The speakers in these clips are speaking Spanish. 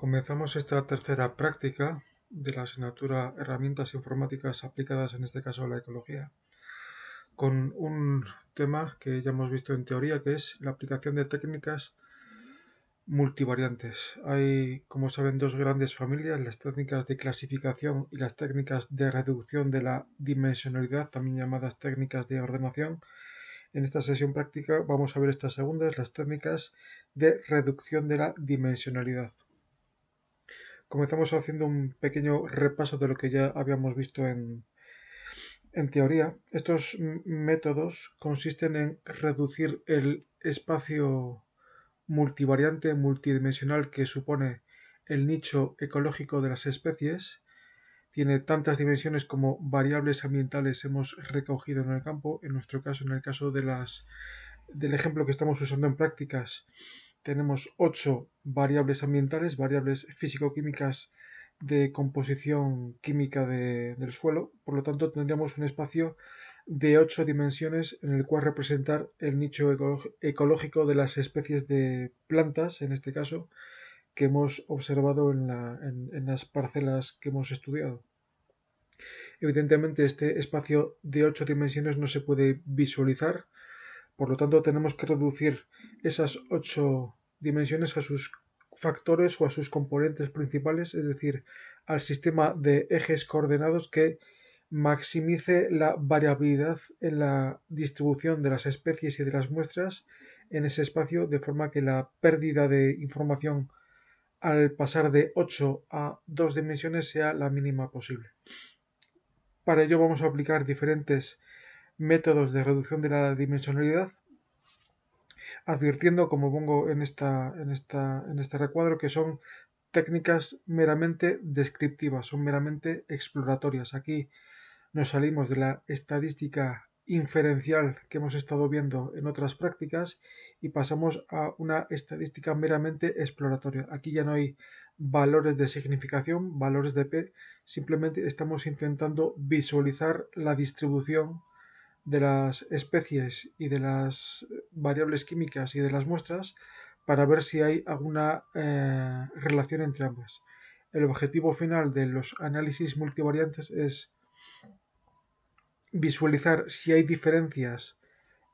Comenzamos esta tercera práctica de la asignatura Herramientas Informáticas aplicadas, en este caso a la ecología, con un tema que ya hemos visto en teoría, que es la aplicación de técnicas multivariantes. Hay, como saben, dos grandes familias, las técnicas de clasificación y las técnicas de reducción de la dimensionalidad, también llamadas técnicas de ordenación. En esta sesión práctica vamos a ver estas segundas, las técnicas de reducción de la dimensionalidad. Comenzamos haciendo un pequeño repaso de lo que ya habíamos visto en teoría. Estos métodos consisten en reducir el espacio multivariante, multidimensional que supone el nicho ecológico de las especies. Tiene tantas dimensiones como variables ambientales hemos recogido en el campo. En nuestro caso, en el caso del ejemplo que estamos usando en prácticas, tenemos 8 variables ambientales, variables físico-químicas de composición química del suelo. Por lo tanto, tendríamos un espacio de 8 dimensiones en el cual representar el nicho ecológico de las especies de plantas, en este caso, que hemos observado en las parcelas que hemos estudiado. Evidentemente, este espacio de 8 dimensiones no se puede visualizar. Por lo tanto, tenemos que reducir esas 8 dimensiones a sus factores o a sus componentes principales, es decir, al sistema de ejes coordenados que maximice la variabilidad en la distribución de las especies y de las muestras en ese espacio, de forma que la pérdida de información al pasar de 8 a 2 dimensiones sea la mínima posible. Para ello vamos a aplicar diferentes métodos de reducción de la dimensionalidad, advirtiendo, como pongo en este recuadro, que son técnicas meramente descriptivas, son meramente exploratorias. Aquí nos salimos de la estadística inferencial que hemos estado viendo en otras prácticas y pasamos a una estadística meramente exploratoria. Aquí ya no hay valores de significación, valores de P, simplemente estamos intentando visualizar la distribución de las especies y de las variables químicas y de las muestras para ver si hay alguna relación entre ambas. El objetivo final de los análisis multivariantes es visualizar si hay diferencias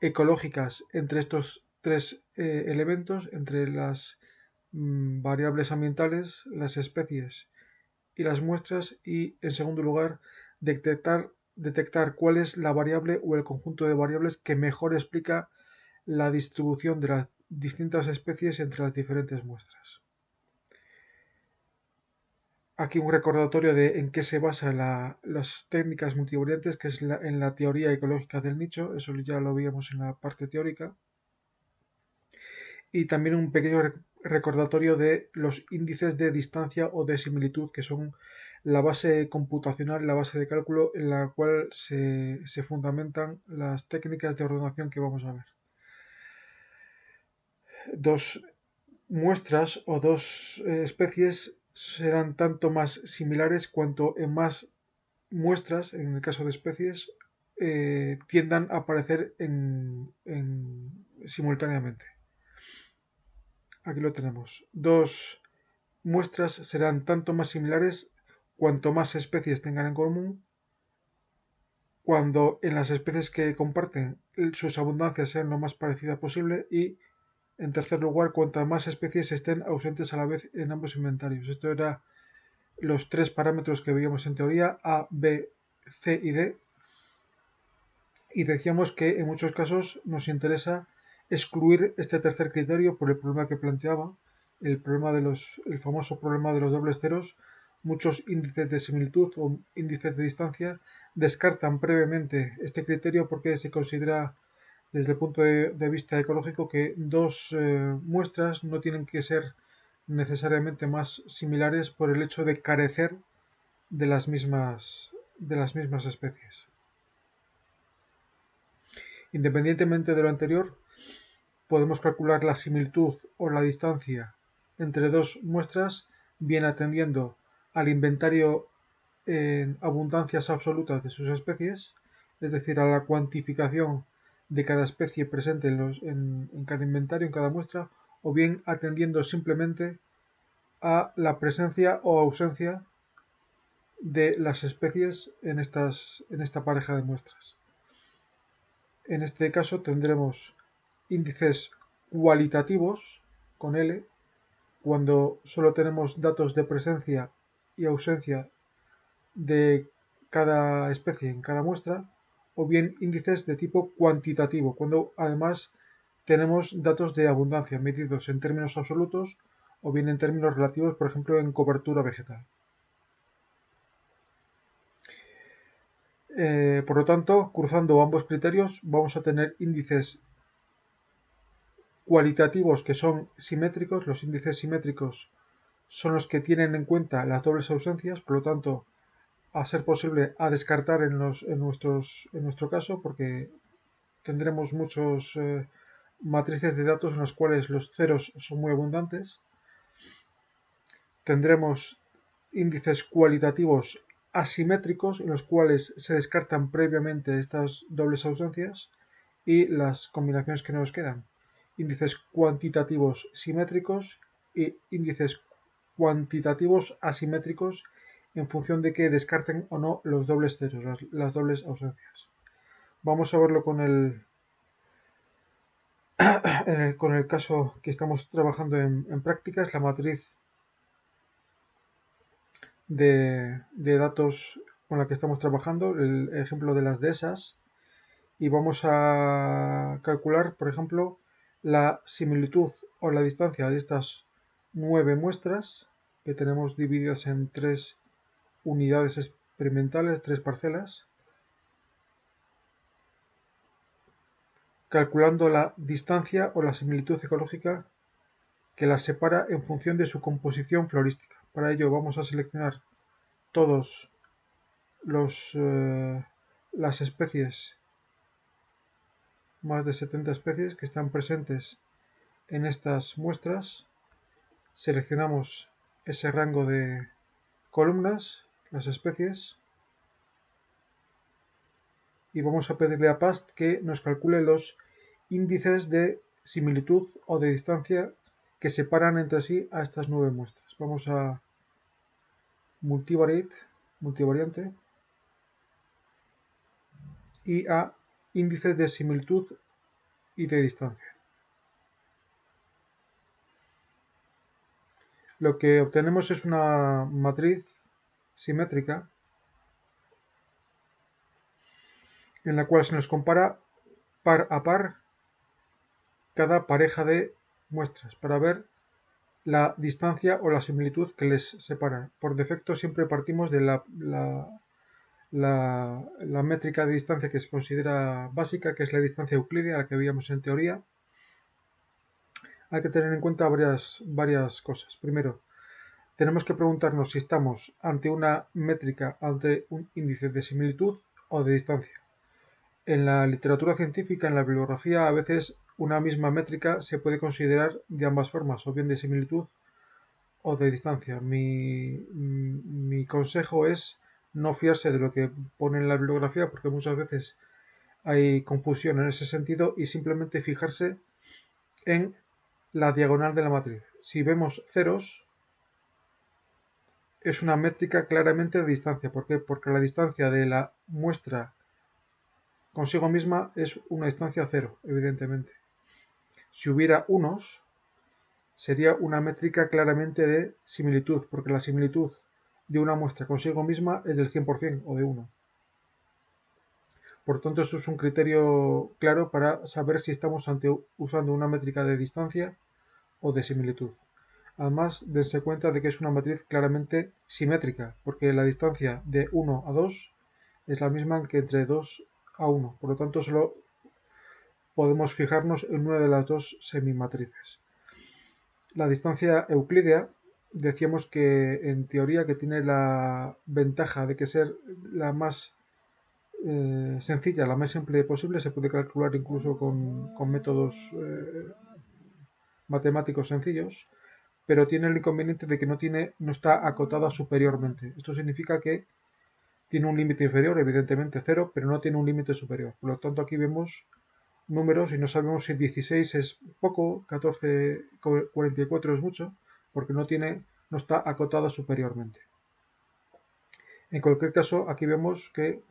ecológicas entre estos tres elementos, entre las variables ambientales, las especies y las muestras, y en segundo lugar detectar cuál es la variable o el conjunto de variables que mejor explica la distribución de las distintas especies entre las diferentes muestras. Aquí un recordatorio de en qué se basan las técnicas multivariantes, que es en la teoría ecológica del nicho, eso ya lo veíamos en la parte teórica. Y también un pequeño recordatorio de los índices de distancia o de similitud, que son la base computacional, la base de cálculo en la cual se fundamentan las técnicas de ordenación que vamos a ver. Dos muestras o dos especies serán tanto más similares cuanto en más muestras, en el caso de especies, tiendan a aparecer simultáneamente. Aquí lo tenemos. Dos muestras serán tanto más similares cuanto más especies tengan en común, cuando en las especies que comparten sus abundancias sean lo más parecida posible, y en tercer lugar, cuantas más especies estén ausentes a la vez en ambos inventarios. Esto era los tres parámetros que veíamos en teoría, A, B, C y D, y decíamos que en muchos casos nos interesa excluir este tercer criterio por el problema que planteaba, el famoso problema de los dobles ceros. Muchos índices de similitud o índices de distancia descartan previamente este criterio porque se considera desde el punto de vista ecológico que dos muestras no tienen que ser necesariamente más similares por el hecho de carecer de las mismas especies. Independientemente de lo anterior, podemos calcular la similitud o la distancia entre dos muestras, bien atendiendo al inventario en abundancias absolutas de sus especies, es decir, a la cuantificación de cada especie presente en cada inventario, en cada muestra, o bien atendiendo simplemente a la presencia o ausencia de las especies en esta pareja de muestras. En este caso tendremos índices cualitativos con L cuando solo tenemos datos de presencia y ausencia de cada especie en cada muestra, o bien índices de tipo cuantitativo cuando además tenemos datos de abundancia medidos en términos absolutos o bien en términos relativos, por ejemplo en cobertura vegetal. Por lo tanto, cruzando ambos criterios vamos a tener índices cualitativos que son simétricos. Los índices simétricos son los que tienen en cuenta las dobles ausencias, por lo tanto, a ser posible a descartar en nuestro caso, porque tendremos muchos matrices de datos en los cuales los ceros son muy abundantes. Tendremos índices cualitativos asimétricos en los cuales se descartan previamente estas dobles ausencias y las combinaciones que nos quedan. Índices cuantitativos simétricos y índices cuantitativos asimétricos en función de que descarten o no los dobles ceros, las dobles ausencias. Vamos a verlo con el caso que estamos trabajando en prácticas, la matriz de datos con la que estamos trabajando, el ejemplo de las dehesas, y vamos a calcular, por ejemplo, la similitud o la distancia de estas 9 muestras que tenemos divididas en 3 unidades experimentales, 3 parcelas, calculando la distancia o la similitud ecológica que las separa en función de su composición florística. Para ello vamos a seleccionar todos las especies, más de 70 especies que están presentes en estas muestras. Seleccionamos ese rango de columnas, las especies, y vamos a pedirle a PAST que nos calcule los índices de similitud o de distancia que separan entre sí a estas 9 muestras. Vamos a multivariante, y a índices de similitud y de distancia. Lo que obtenemos es una matriz simétrica en la cual se nos compara par a par cada pareja de muestras para ver la distancia o la similitud que les separa. Por defecto siempre partimos de la métrica de distancia que se considera básica, que es la distancia euclídea, la que veíamos en teoría. Hay que tener en cuenta varias cosas. Primero, tenemos que preguntarnos si estamos ante una métrica, ante un índice de similitud o de distancia. En la literatura científica, en la bibliografía, a veces una misma métrica se puede considerar de ambas formas, o bien de similitud o de distancia. Mi consejo es no fiarse de lo que pone en la bibliografía, porque muchas veces hay confusión en ese sentido, y simplemente fijarse en la diagonal de la matriz. Si vemos ceros, es una métrica claramente de distancia. ¿Por qué? Porque la distancia de la muestra consigo misma es una distancia cero, evidentemente. Si hubiera unos, sería una métrica claramente de similitud, porque la similitud de una muestra consigo misma es del 100% o de 1. Por tanto, eso es un criterio claro para saber si estamos usando una métrica de distancia o de similitud. Además, dense cuenta de que es una matriz claramente simétrica, porque la distancia de 1 a 2 es la misma que entre 2 a 1. Por lo tanto, solo podemos fijarnos en una de las dos semimatrices. La distancia euclídea, decíamos que en teoría que tiene la ventaja de que ser la más sencilla, la más simple posible, se puede calcular incluso con métodos matemáticos sencillos, pero tiene el inconveniente de que no está acotada superiormente. Esto significa que tiene un límite inferior, evidentemente 0, pero no tiene un límite superior. Por lo tanto, aquí vemos números y no sabemos si 16 es poco, 14, 44 es mucho, porque no tiene no está acotada superiormente. En cualquier caso, aquí vemos que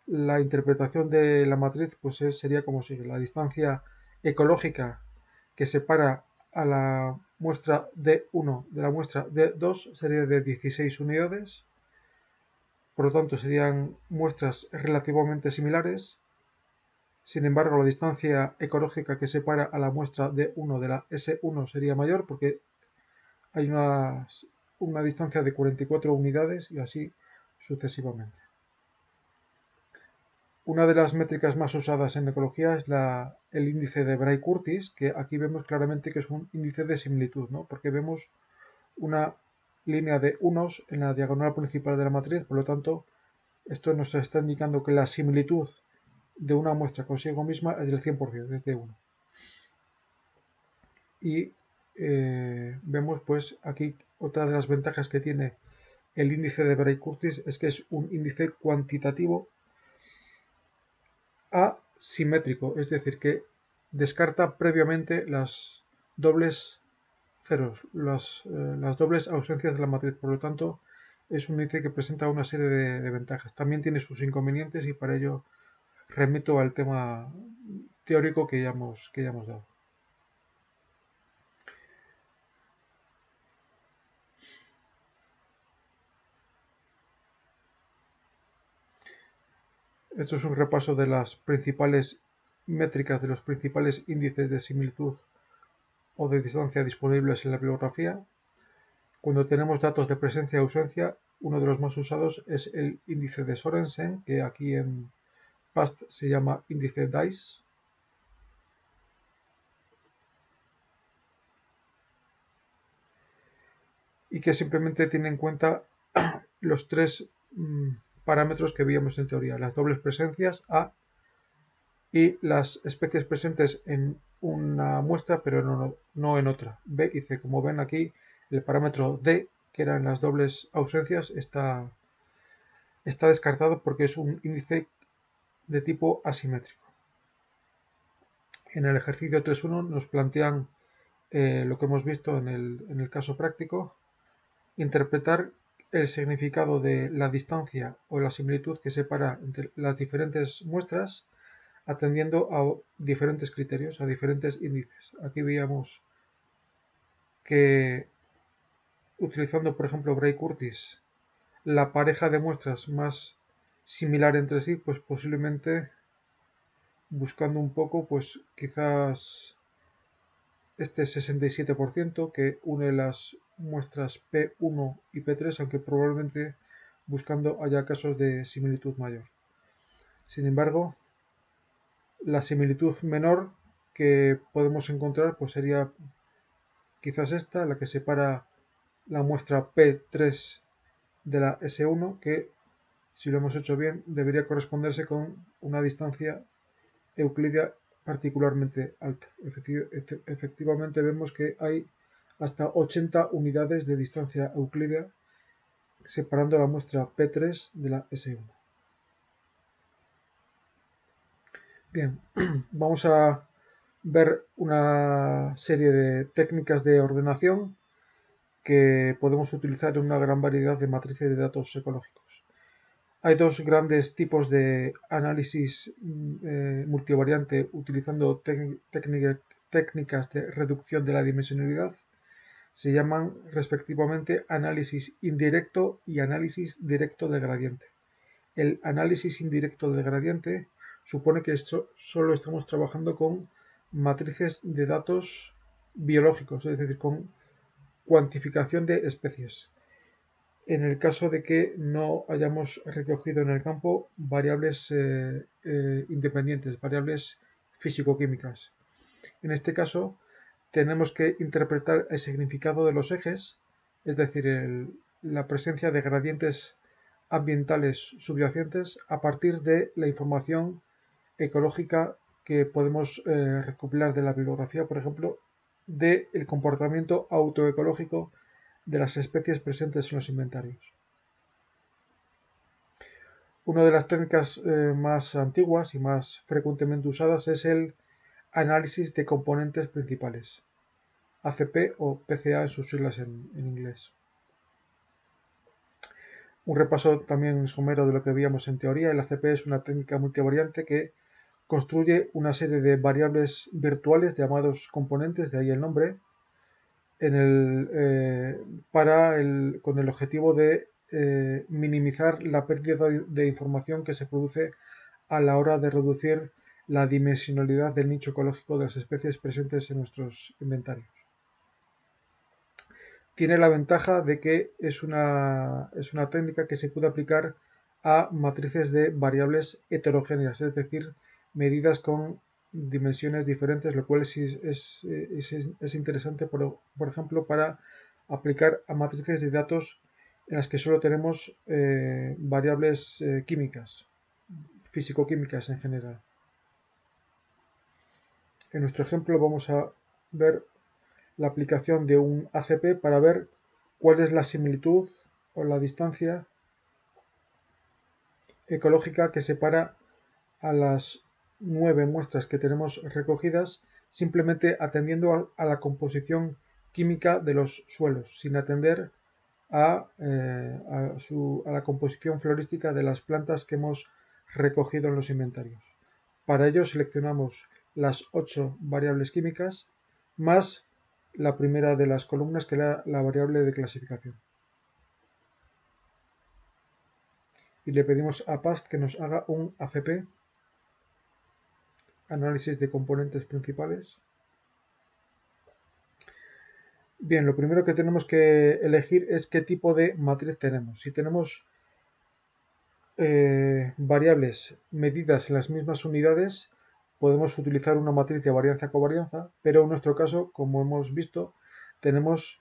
la interpretación de la matriz pues sería como sigue. La distancia ecológica que separa a la muestra D1 de la muestra D2 sería de 16 unidades. Por lo tanto, serían muestras relativamente similares. Sin embargo, la distancia ecológica que separa a la muestra D1 de la S1 sería mayor porque hay una distancia de 44 unidades y así sucesivamente. Una de las métricas más usadas en ecología es el índice de Bray-Curtis, que aquí vemos claramente que es un índice de similitud, ¿no? Porque vemos una línea de unos en la diagonal principal de la matriz, por lo tanto, esto nos está indicando que la similitud de una muestra consigo misma es del 100%, es de 1. Y vemos pues aquí otra de las ventajas que tiene el índice de Bray-Curtis es que es un índice cuantitativo asimétrico, es decir, que descarta previamente las dobles ceros, las dobles ausencias de la matriz. Por lo tanto, es un índice que presenta una serie de ventajas. También tiene sus inconvenientes y para ello remito al tema teórico que ya hemos dado. Esto es un repaso de las principales métricas de los principales índices de similitud o de distancia disponibles en la bibliografía. Cuando tenemos datos de presencia y ausencia, uno de los más usados es el índice de Sorensen, que aquí en PAST se llama índice DICE. Y que simplemente tiene en cuenta los tres parámetros que veíamos en teoría, las dobles presencias A y las especies presentes en una muestra pero no en otra, B y C. Como ven aquí, el parámetro D, que eran las dobles ausencias, está descartado porque es un índice de tipo asimétrico. En el ejercicio 3.1 nos plantean lo que hemos visto en el caso práctico, interpretar el significado de la distancia o la similitud que separa entre las diferentes muestras atendiendo a diferentes criterios, a diferentes índices. Aquí veíamos que utilizando, por ejemplo, Bray-Curtis, la pareja de muestras más similar entre sí, pues posiblemente buscando un poco, pues quizás este 67% que une las muestras P1 y P3, aunque probablemente buscando haya casos de similitud mayor. Sin embargo, la similitud menor que podemos encontrar pues sería quizás esta, la que separa la muestra P3 de la S1, que si lo hemos hecho bien debería corresponderse con una distancia euclídea particularmente alta. Efectivamente vemos que hay hasta 80 unidades de distancia euclídea separando la muestra P3 de la S1. Bien, vamos a ver una serie de técnicas de ordenación que podemos utilizar en una gran variedad de matrices de datos ecológicos. Hay dos grandes tipos de análisis multivariante utilizando técnicas de reducción de la dimensionalidad. Se llaman respectivamente análisis indirecto y análisis directo del gradiente. El análisis indirecto del gradiente supone que solo estamos trabajando con matrices de datos biológicos, es decir, con cuantificación de especies. En el caso de que no hayamos recogido en el campo variables independientes, variables físico-químicas. En este caso, tenemos que interpretar el significado de los ejes, es decir, la presencia de gradientes ambientales subyacentes a partir de la información ecológica que podemos recopilar de la bibliografía, por ejemplo, del comportamiento autoecológico de las especies presentes en los inventarios. Una de las técnicas más antiguas y más frecuentemente usadas es el análisis de componentes principales, ACP o PCA en sus siglas en inglés. Un repaso también somero de lo que veíamos en teoría. El ACP es una técnica multivariante que construye una serie de variables virtuales llamados componentes, de ahí el nombre, con el objetivo de minimizar la pérdida de información que se produce a la hora de reducir la dimensionalidad del nicho ecológico de las especies presentes en nuestros inventarios. Tiene la ventaja de que es una técnica que se puede aplicar a matrices de variables heterogéneas, es decir, medidas con dimensiones diferentes, lo cual es interesante, por ejemplo, para aplicar a matrices de datos en las que solo tenemos variables químicas, físico-químicas en general. En nuestro ejemplo vamos a ver la aplicación de un ACP para ver cuál es la similitud o la distancia ecológica que separa a las 9 muestras que tenemos recogidas, simplemente atendiendo a la composición química de los suelos, sin atender a la composición florística de las plantas que hemos recogido en los inventarios. Para ello seleccionamos las 8 variables químicas más la primera de las columnas, que era la variable de clasificación. Y le pedimos a PAST que nos haga un ACP, análisis de componentes principales. Bien, lo primero que tenemos que elegir es qué tipo de matriz tenemos. Si tenemos variables medidas en las mismas unidades, podemos utilizar una matriz de varianza-covarianza, pero en nuestro caso, como hemos visto, tenemos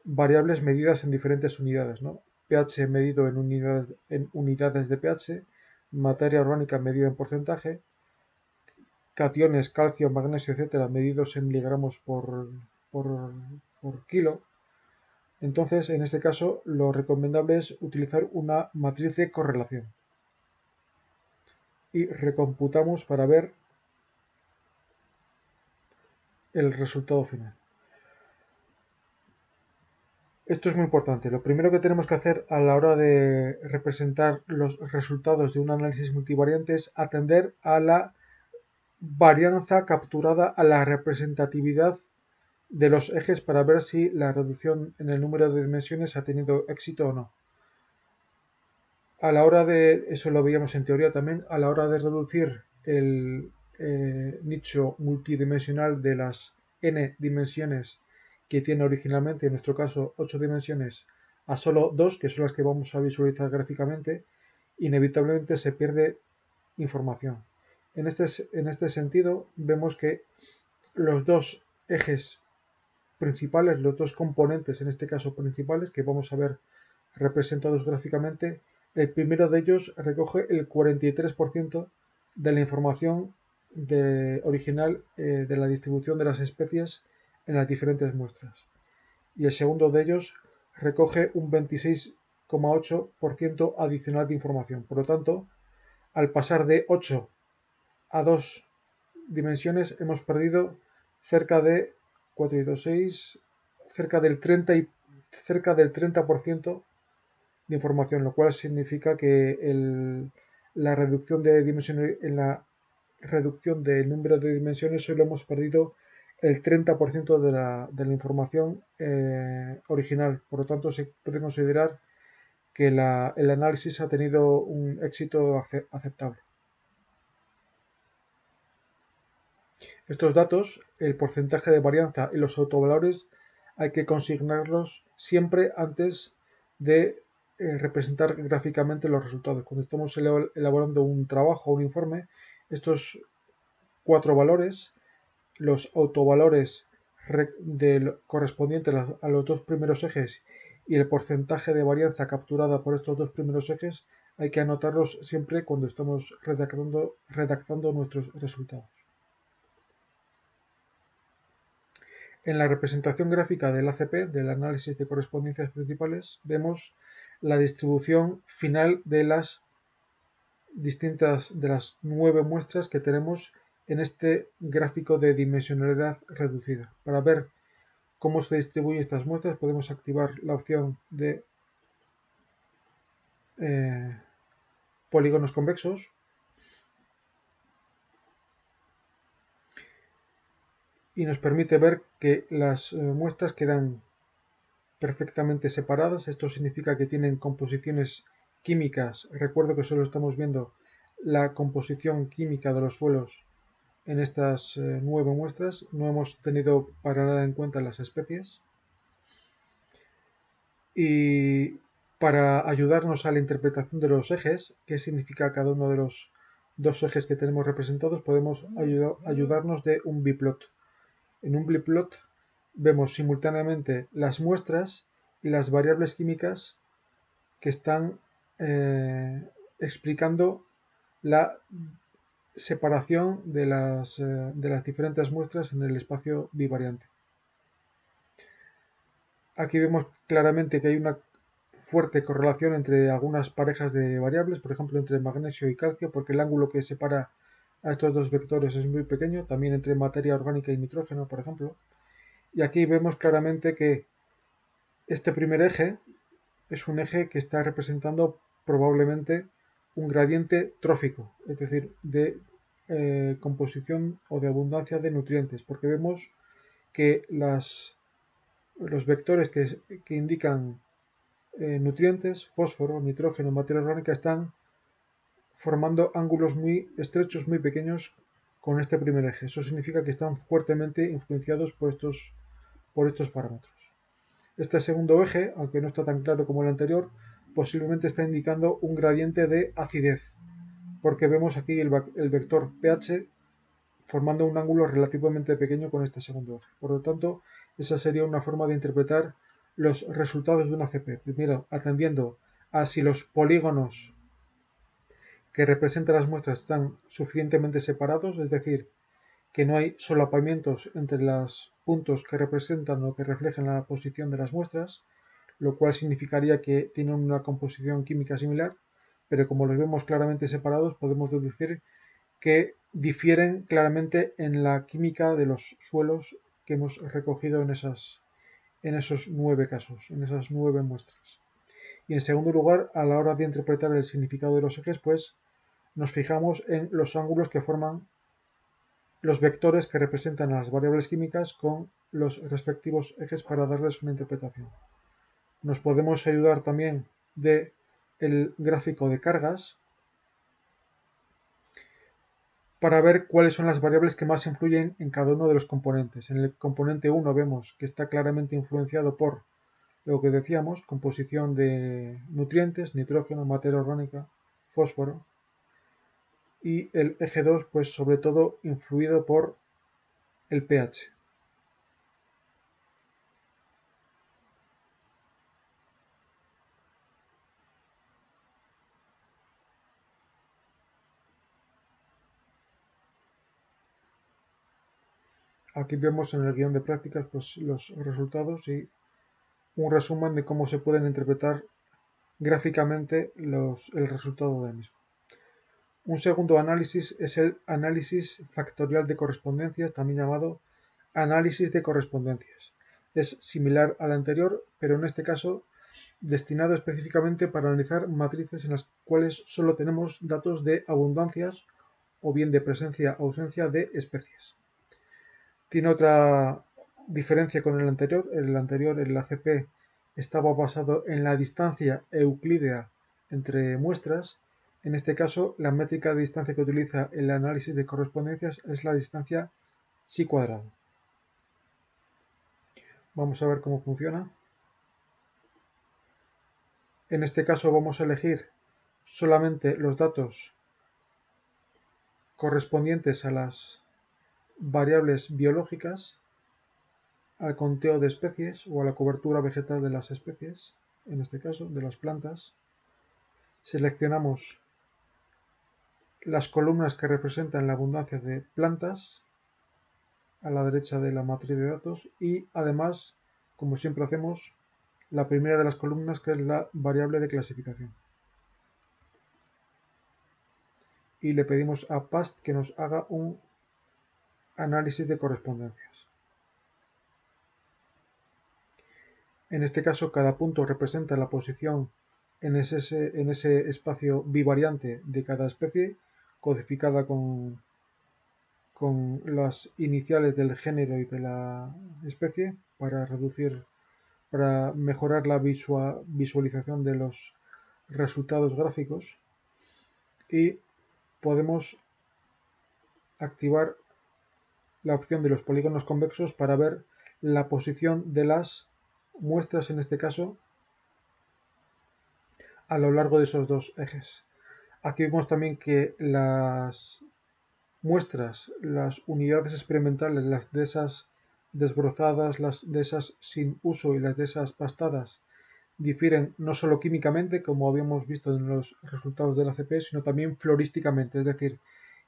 variables medidas en diferentes unidades, ¿no? pH medido en unidades de pH, materia orgánica medida en porcentaje, cationes, calcio, magnesio, etcétera, medidos en miligramos por kilo. Entonces, en este caso, lo recomendable es utilizar una matriz de correlación. Y recomputamos para ver el resultado final. Esto es muy importante. Lo primero que tenemos que hacer a la hora de representar los resultados de un análisis multivariante es atender a la varianza capturada, a la representatividad de los ejes, para ver si la reducción en el número de dimensiones ha tenido éxito o no. A la hora de, eso lo veíamos en teoría también, a la hora de reducir el nicho multidimensional de las n dimensiones que tiene originalmente, en nuestro caso 8 dimensiones, a solo 2, que son las que vamos a visualizar gráficamente, inevitablemente se pierde información. En este sentido, vemos que los dos ejes principales, los dos componentes, en este caso principales, que vamos a ver representados gráficamente, el primero de ellos recoge el 43% de la información original de la distribución de las especies en las diferentes muestras. Y el segundo de ellos recoge un 26,8% adicional de información. Por lo tanto, al pasar de 8 a 2 dimensiones, hemos perdido cerca de 4 y 2, 6, cerca del 30% de información, lo cual significa que la reducción de dimensiones, en la reducción del número de dimensiones solo hemos perdido el 30% de la información original. Por lo tanto, se puede considerar que el análisis ha tenido un éxito aceptable. Estos datos, el porcentaje de varianza y los autovalores, hay que consignarlos siempre antes de representar gráficamente los resultados. Cuando estamos elaborando un trabajo o un informe, estos 4 valores, los autovalores correspondientes a los 2 primeros ejes y el porcentaje de varianza capturada por estos 2 primeros ejes, hay que anotarlos siempre cuando estamos redactando nuestros resultados. En la representación gráfica del ACP, del análisis de correspondencias principales, vemos la distribución final de las 9 muestras que tenemos en este gráfico de dimensionalidad reducida. Para ver cómo se distribuyen estas muestras, podemos activar la opción de polígonos convexos. Y nos permite ver que las muestras quedan perfectamente separadas. Esto significa que tienen composiciones químicas. Recuerdo que solo estamos viendo la composición química de los suelos en estas 9 muestras. No hemos tenido para nada en cuenta las especies. Y para ayudarnos a la interpretación de los ejes, qué significa cada uno de los dos ejes que tenemos representados, podemos ayudarnos de un biplot. En un biplot vemos simultáneamente las muestras y las variables químicas que están explicando la separación de las diferentes muestras en el espacio bivariante. Aquí vemos claramente que hay una fuerte correlación entre algunas parejas de variables, por ejemplo entre magnesio y calcio, porque el ángulo que separa a estos dos vectores es muy pequeño, también entre materia orgánica y nitrógeno, por ejemplo. Y aquí vemos claramente que este primer eje es un eje que está representando probablemente un gradiente trófico, es decir, de composición o de abundancia de nutrientes, porque vemos que los vectores que indican nutrientes, fósforo, nitrógeno, materia orgánica, están formando ángulos muy estrechos, muy pequeños con este primer eje. Eso significa que están fuertemente influenciados por estos parámetros. Este segundo eje, aunque no está tan claro como el anterior, posiblemente está indicando un gradiente de acidez, porque vemos aquí el vector pH formando un ángulo relativamente pequeño con este segundo eje. Por lo tanto, esa sería una forma de interpretar los resultados de una CP. Primero, atendiendo a si los polígonos que representan las muestras están suficientemente separados, es decir, que no hay solapamientos entre los puntos que representan o que reflejan la posición de las muestras, lo cual significaría que tienen una composición química similar, pero como los vemos claramente separados, podemos deducir que difieren claramente en la química de los suelos que hemos recogido en esos 9 casos, en esas 9 muestras. Y en segundo lugar, a la hora de interpretar el significado de los ejes, pues nos fijamos en los ángulos que forman los vectores que representan las variables químicas con los respectivos ejes para darles una interpretación. Nos podemos ayudar también del gráfico de cargas para ver cuáles son las variables que más influyen en cada uno de los componentes. En el componente 1 vemos que está claramente influenciado por lo que decíamos, composición de nutrientes, nitrógeno, materia orgánica, fósforo, y el eje 2 pues sobre todo influido por el pH. Aquí vemos en el guión de prácticas pues, los resultados y un resumen de cómo se pueden interpretar gráficamente el resultado del mismo. Un segundo análisis es el análisis factorial de correspondencias, también llamado análisis de correspondencias. Es similar al anterior, pero en este caso destinado específicamente para analizar matrices en las cuales solo tenemos datos de abundancias o bien de presencia o ausencia de especies. Tiene otra diferencia con el anterior. El anterior, el ACP, estaba basado en la distancia euclídea entre muestras. En este caso, la métrica de distancia que utiliza el análisis de correspondencias es la distancia chi cuadrado. Vamos a ver cómo funciona. En este caso vamos a elegir solamente los datos correspondientes a las variables biológicas, al conteo de especies o a la cobertura vegetal de las especies, en este caso de las plantas. Seleccionamos las columnas que representan la abundancia de plantas a la derecha de la matriz de datos y además, como siempre hacemos, la primera de las columnas que es la variable de clasificación. Y le pedimos a PAST que nos haga un análisis de correspondencias. En este caso, cada punto representa la posición en ese espacio bivariante de cada especie, codificada con las iniciales del género y de la especie para mejorar la visualización de los resultados gráficos, y podemos activar la opción de los polígonos convexos para ver la posición de las muestras, en este caso, a lo largo de esos dos ejes. Aquí vemos también que las muestras, las unidades experimentales, las de esas desbrozadas, las de esas sin uso y las de esas pastadas, difieren no solo químicamente, como habíamos visto en los resultados del ACP, sino también florísticamente, es decir,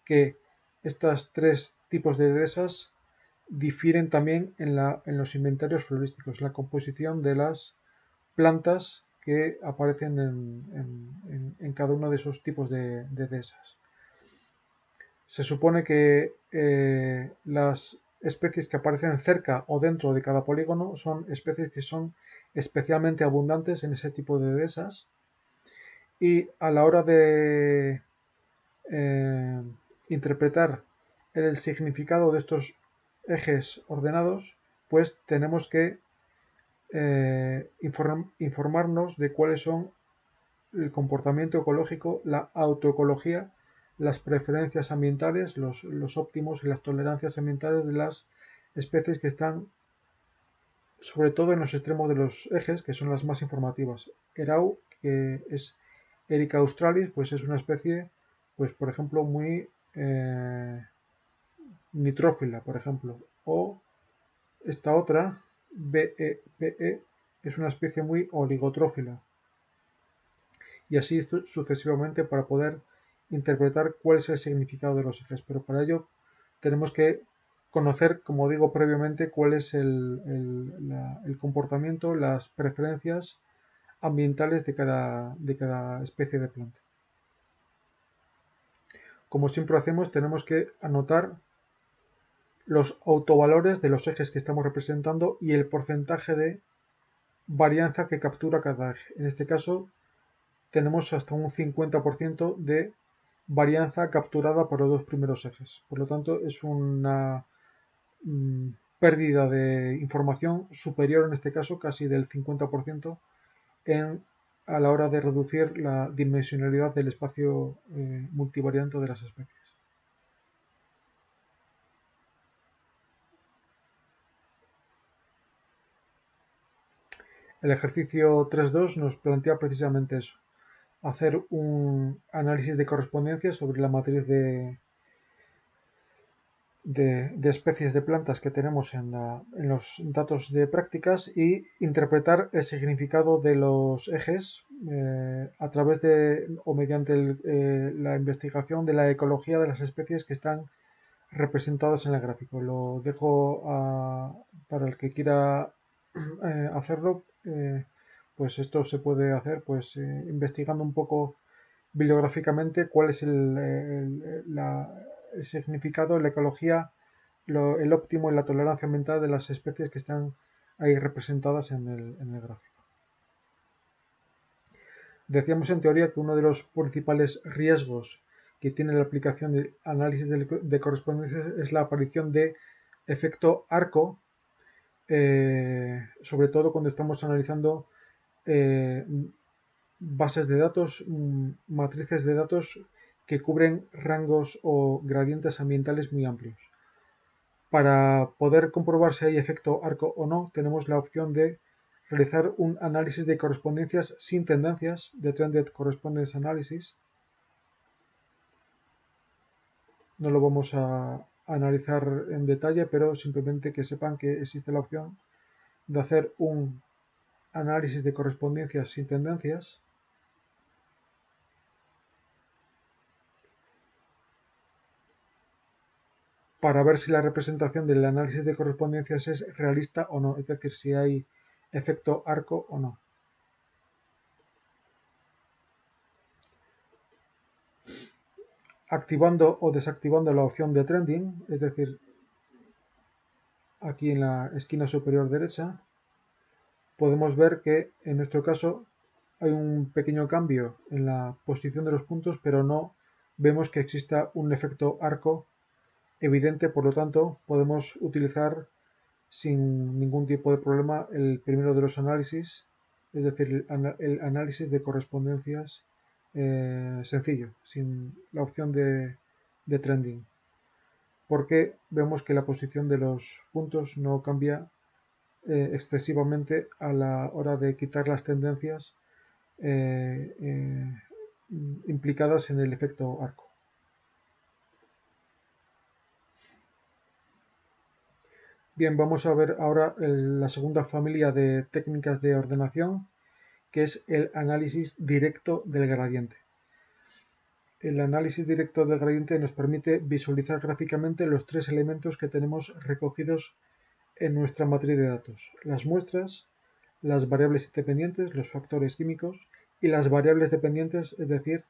que estos tres tipos de dehesas difieren también en los inventarios florísticos, la composición de las plantas que aparecen en cada uno de esos tipos de dehesas. Se supone que las especies que aparecen cerca o dentro de cada polígono son especies que son especialmente abundantes en ese tipo de dehesas, y a la hora de interpretar el significado de estos ejes ordenados, pues tenemos que informarnos de cuáles son el comportamiento ecológico, la autoecología, las preferencias ambientales, los óptimos y las tolerancias ambientales de las especies que están sobre todo en los extremos de los ejes, que son las más informativas. Erau, que es Erica australis, pues es una especie, pues por ejemplo, muy nitrófila, por ejemplo. O esta otra, BEPE, es una especie muy oligotrófila. Y así sucesivamente para poder interpretar cuál es el significado de los ejes. Pero para ello tenemos que conocer, como digo previamente, cuál es el comportamiento, las preferencias ambientales de cada especie de planta. Como siempre hacemos, tenemos que anotar los autovalores de los ejes que estamos representando y el porcentaje de varianza que captura cada eje. En este caso, tenemos hasta un 50% de varianza capturada por los dos primeros ejes. Por lo tanto, es una pérdida de información superior, en este caso, casi del 50% a la hora de reducir la dimensionalidad del espacio multivariante de las especies. El ejercicio 3.2 nos plantea precisamente eso: hacer un análisis de correspondencia sobre la matriz de especies de plantas que tenemos en los datos de prácticas y interpretar el significado de los ejes a través de o mediante la investigación de la ecología de las especies que están representadas en el gráfico. Lo dejo para el que quiera hacerlo, pues esto se puede hacer pues investigando un poco bibliográficamente cuál es el significado, la ecología, el óptimo y la tolerancia ambiental de las especies que están ahí representadas en el gráfico. Decíamos en teoría que uno de los principales riesgos que tiene la aplicación de análisis de correspondencias es la aparición de efecto arco, sobre todo cuando estamos analizando bases de datos, matrices de datos que cubren rangos o gradientes ambientales muy amplios. Para poder comprobar si hay efecto arco o no, tenemos la opción de realizar un análisis de correspondencias sin tendencias, de Trended Correspondence Analysis. No lo vamos a analizar en detalle, pero simplemente que sepan que existe la opción de hacer un análisis de correspondencias sin tendencias para ver si la representación del análisis de correspondencias es realista o no, es decir, si hay efecto arco o no. Activando o desactivando la opción de trending, es decir, aquí en la esquina superior derecha, podemos ver que en nuestro caso hay un pequeño cambio en la posición de los puntos, pero no vemos que exista un efecto arco evidente, por lo tanto podemos utilizar sin ningún tipo de problema el primero de los análisis, es decir, el análisis de correspondencias sencillo, sin la opción de trending, porque vemos que la posición de los puntos no cambia excesivamente a la hora de quitar las tendencias implicadas en el efecto arco. Bien, vamos a ver ahora la segunda familia de técnicas de ordenación, que es el análisis directo del gradiente. El análisis directo del gradiente nos permite visualizar gráficamente los tres elementos que tenemos recogidos en nuestra matriz de datos: las muestras, las variables independientes, los factores químicos, y las variables dependientes, es decir,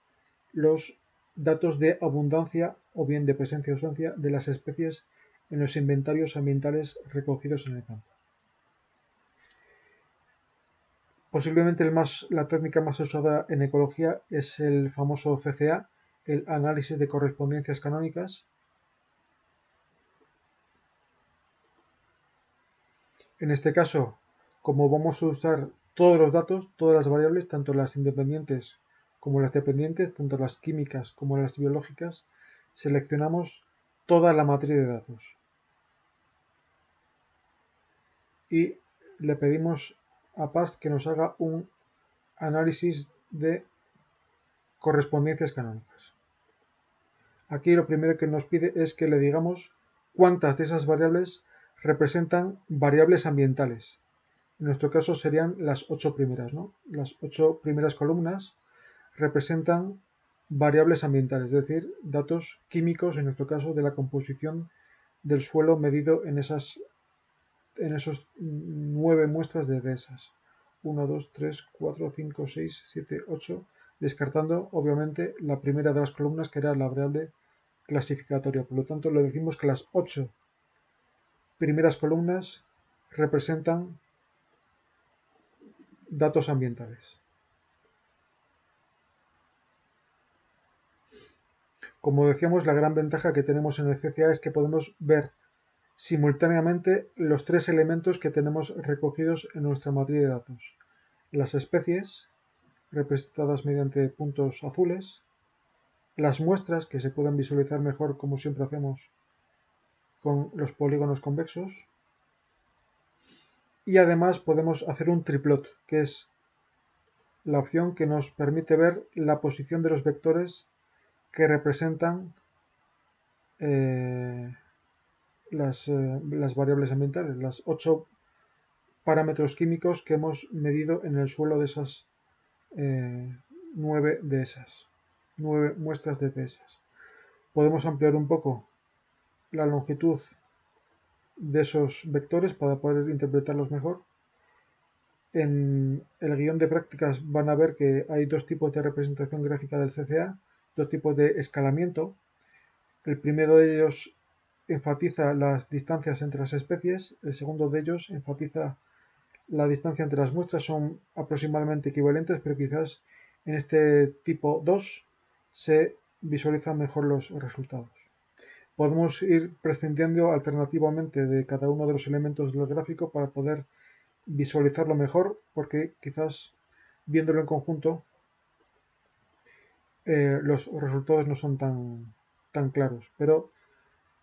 los datos de abundancia o bien de presencia o ausencia de las especies en los inventarios ambientales recogidos en el campo. Posiblemente la técnica más usada en ecología es el famoso CCA, el análisis de correspondencias canónicas. En este caso, como vamos a usar todos los datos, todas las variables, tanto las independientes como las dependientes, tanto las químicas como las biológicas, seleccionamos toda la matriz de datos y le pedimos a PAST que nos haga un análisis de correspondencias canónicas. Aquí lo primero que nos pide es que le digamos cuántas de esas variables representan variables ambientales. En nuestro caso serían las 8 primeras, ¿no? Las 8 primeras columnas representan variables ambientales, es decir, datos químicos, en nuestro caso, de la composición del suelo medido en esos 9 muestras de esas. 1, 2, 3, 4, 5, 6, 7, 8, descartando obviamente la primera de las columnas, que era la variable clasificatoria. Por lo tanto, le decimos que las 8 primeras columnas representan datos ambientales. Como decíamos, la gran ventaja que tenemos en el CCA es que podemos ver simultáneamente los tres elementos que tenemos recogidos en nuestra matriz de datos: las especies, representadas mediante puntos azules; las muestras, que se pueden visualizar mejor, como siempre hacemos, con los polígonos convexos; y además podemos hacer un triplot, que es la opción que nos permite ver la posición de los vectores que representan las variables ambientales, las 8 parámetros químicos que hemos medido en el suelo de esas 9 muestras de esas. Podemos ampliar un poco la longitud de esos vectores para poder interpretarlos mejor. En el guión de prácticas van a ver que hay dos tipos de representación gráfica del CCA, dos tipos de escalamiento. El primero de ellos enfatiza las distancias entre las especies, el segundo de ellos enfatiza la distancia entre las muestras. Son aproximadamente equivalentes, pero quizás en este tipo 2 se visualizan mejor los resultados. Podemos ir prescindiendo alternativamente de cada uno de los elementos del gráfico para poder visualizarlo mejor, porque quizás viéndolo en conjunto los resultados no son tan claros, pero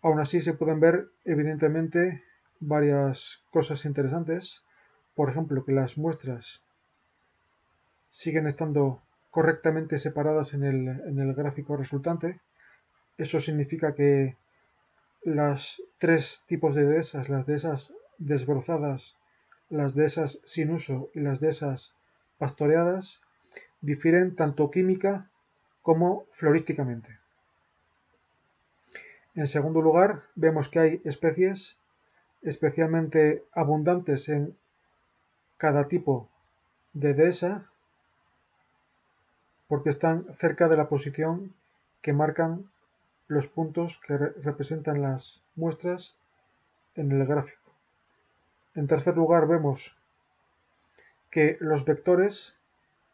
aún así se pueden ver evidentemente varias cosas interesantes. Por ejemplo, que las muestras siguen estando correctamente separadas en el gráfico resultante. Eso significa que las tres tipos de dehesas, las dehesas desbrozadas, las dehesas sin uso y las dehesas pastoreadas, difieren tanto química como florísticamente. En segundo lugar, vemos que hay especies especialmente abundantes en cada tipo de dehesa, porque están cerca de la posición que marcan los puntos que representan las muestras en el gráfico. En tercer lugar, vemos que los vectores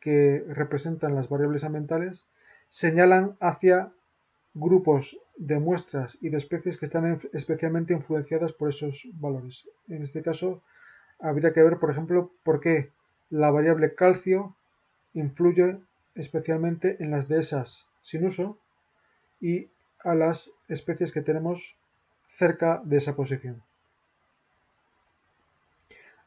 que representan las variables ambientales señalan hacia grupos de muestras y de especies que están especialmente influenciadas por esos valores. En este caso, habría que ver, por ejemplo, por qué la variable calcio influye especialmente en las dehesas sin uso y a las especies que tenemos cerca de esa posición.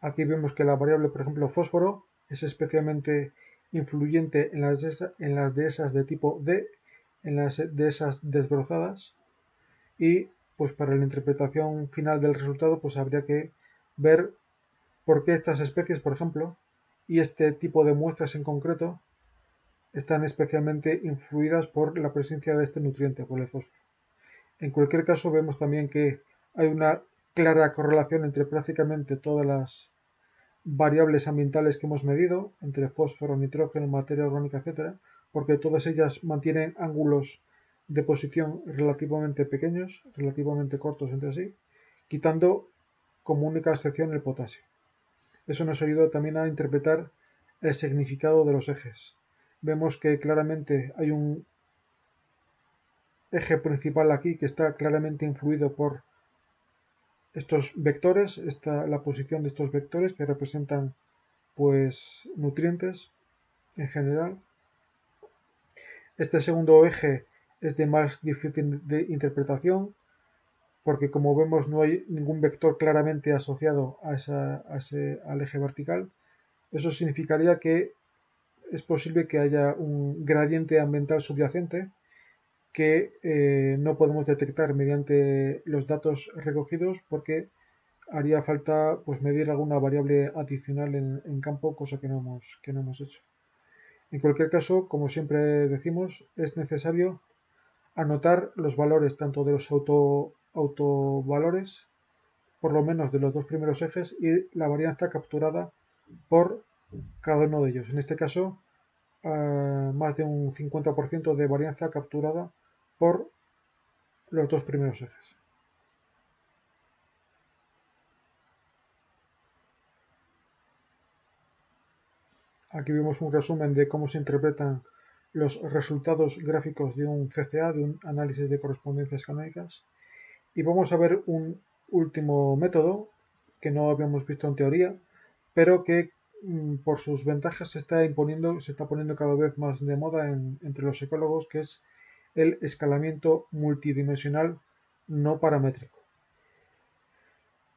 Aquí vemos que la variable, por ejemplo, fósforo, es especialmente influyente en las dehesas de tipo D, en las dehesas desbrozadas, y pues para la interpretación final del resultado pues habría que ver por qué estas especies, por ejemplo, y este tipo de muestras en concreto están especialmente influidas por la presencia de este nutriente, por el fósforo. En cualquier caso, vemos también que hay una clara correlación entre prácticamente todas las variables ambientales que hemos medido, entre fósforo, nitrógeno, materia orgánica, etcétera, porque todas ellas mantienen ángulos de posición relativamente pequeños, relativamente cortos entre sí, quitando como única excepción el potasio. Eso nos ayuda también a interpretar el significado de los ejes. Vemos que claramente hay un eje principal aquí que está claramente influido por estos vectores, la posición de estos vectores que representan pues nutrientes en general. Este segundo eje es de más difícil de interpretación porque como vemos no hay ningún vector claramente asociado al eje vertical. Eso significaría que es posible que haya un gradiente ambiental subyacente que no podemos detectar mediante los datos recogidos porque haría falta pues medir alguna variable adicional en campo, cosa que no hemos hecho. En cualquier caso, como siempre decimos, es necesario anotar los valores tanto de los autovalores, por lo menos de los dos primeros ejes, y la varianza capturada por cada uno de ellos. En este caso, más de un 50% de varianza capturada por los dos primeros ejes. Aquí vemos un resumen de cómo se interpretan los resultados gráficos de un CCA, de un análisis de correspondencias canónicas. Y vamos a ver un último método que no habíamos visto en teoría, pero que por sus ventajas se está poniendo cada vez más de moda entre los ecólogos, que es el escalamiento multidimensional no paramétrico.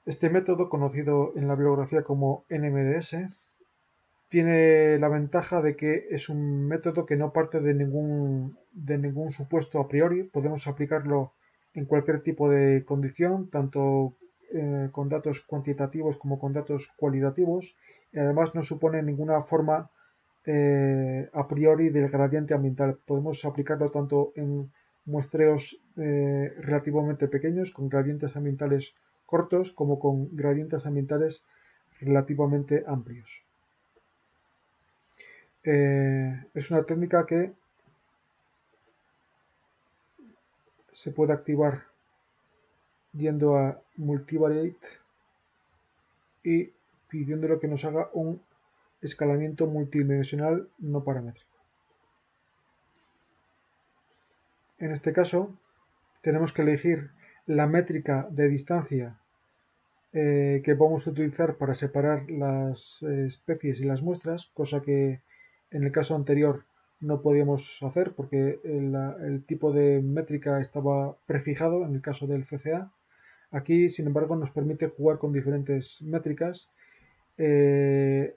Este método, conocido en la bibliografía como NMDS, tiene la ventaja de que es un método que no parte de ningún supuesto a priori. Podemos aplicarlo en cualquier tipo de condición, tanto con datos cuantitativos como con datos cualitativos, y además no supone ninguna forma a priori del gradiente ambiental. Podemos aplicarlo tanto en muestreos relativamente pequeños, con gradientes ambientales cortos, como con gradientes ambientales relativamente amplios. Es una técnica que se puede activar yendo a Multivariate y pidiéndole que nos haga un escalamiento multidimensional no paramétrico. En este caso tenemos que elegir la métrica de distancia que vamos a utilizar para separar las especies y las muestras, cosa que en el caso anterior no podíamos hacer porque el tipo de métrica estaba prefijado en el caso del CCA. Aquí, sin embargo, nos permite jugar con diferentes métricas. En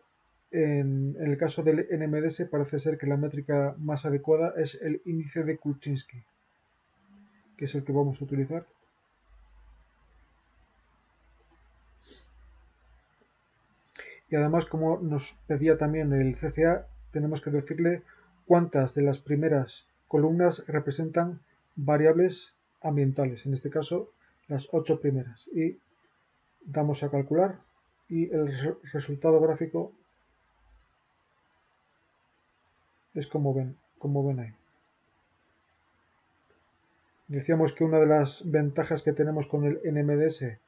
el caso del NMDS parece ser que la métrica más adecuada es el índice de Kulczynski, que es el que vamos a utilizar. Y además, como nos pedía también el CCA, tenemos que decirle cuántas de las primeras columnas representan variables ambientales, en este caso las 8 primeras. Y damos a calcular y el resultado gráfico es como ven ahí. Decíamos que una de las ventajas que tenemos con el NMDS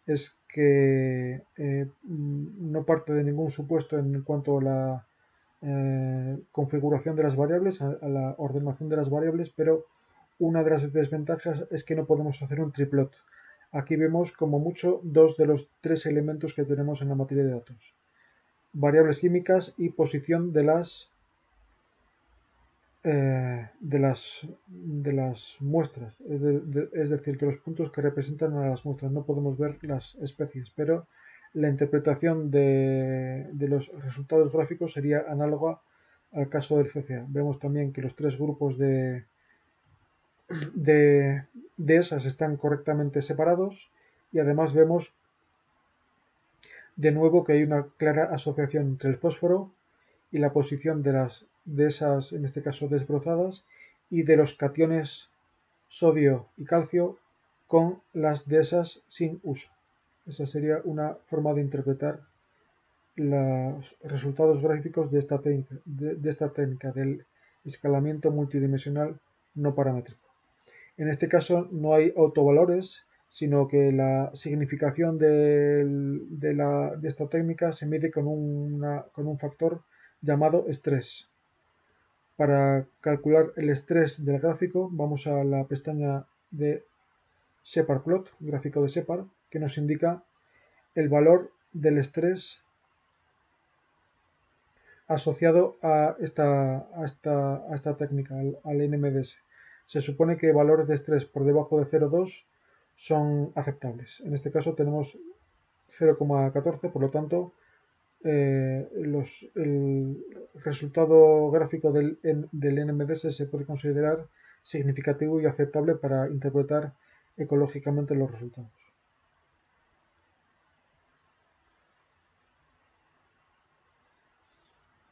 es que no parte de ningún supuesto en cuanto a la configuración de las variables, a la ordenación de las variables, pero una de las desventajas es que no podemos hacer un triplot. Aquí vemos como mucho 2 de los 3 elementos que tenemos en la materia de datos. Variables químicas y posición de las muestras, es decir, de los puntos que representan a las muestras. No podemos ver las especies, pero la interpretación de los resultados gráficos sería análoga al caso del CCA. Vemos también que los 3 grupos de esas están correctamente separados, y además vemos de nuevo que hay una clara asociación entre el fósforo y la posición de esas, en este caso desbrozadas, y de los cationes sodio y calcio con las de esas sin uso. Esa sería una forma de interpretar los resultados gráficos de esta técnica del escalamiento multidimensional no paramétrico. En este caso no hay autovalores, sino que la significación de esta técnica se mide con un factor llamado estrés. Para calcular el estrés del gráfico vamos a la pestaña de Shepard Plot, gráfico de Shepard, que nos indica el valor del estrés asociado a esta técnica, al NMDS. Se supone que valores de estrés por debajo de 0,2 son aceptables. En este caso tenemos 0,14, por lo tanto el resultado gráfico del NMDS se puede considerar significativo y aceptable para interpretar ecológicamente los resultados.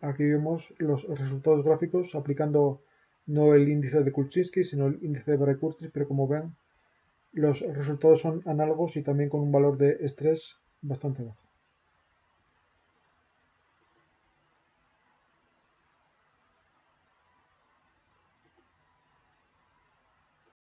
Aquí vemos los resultados gráficos aplicando no el índice de Kulczynski, sino el índice de Bray-Curtis, pero como ven, los resultados son análogos y también con un valor de estrés bastante bajo.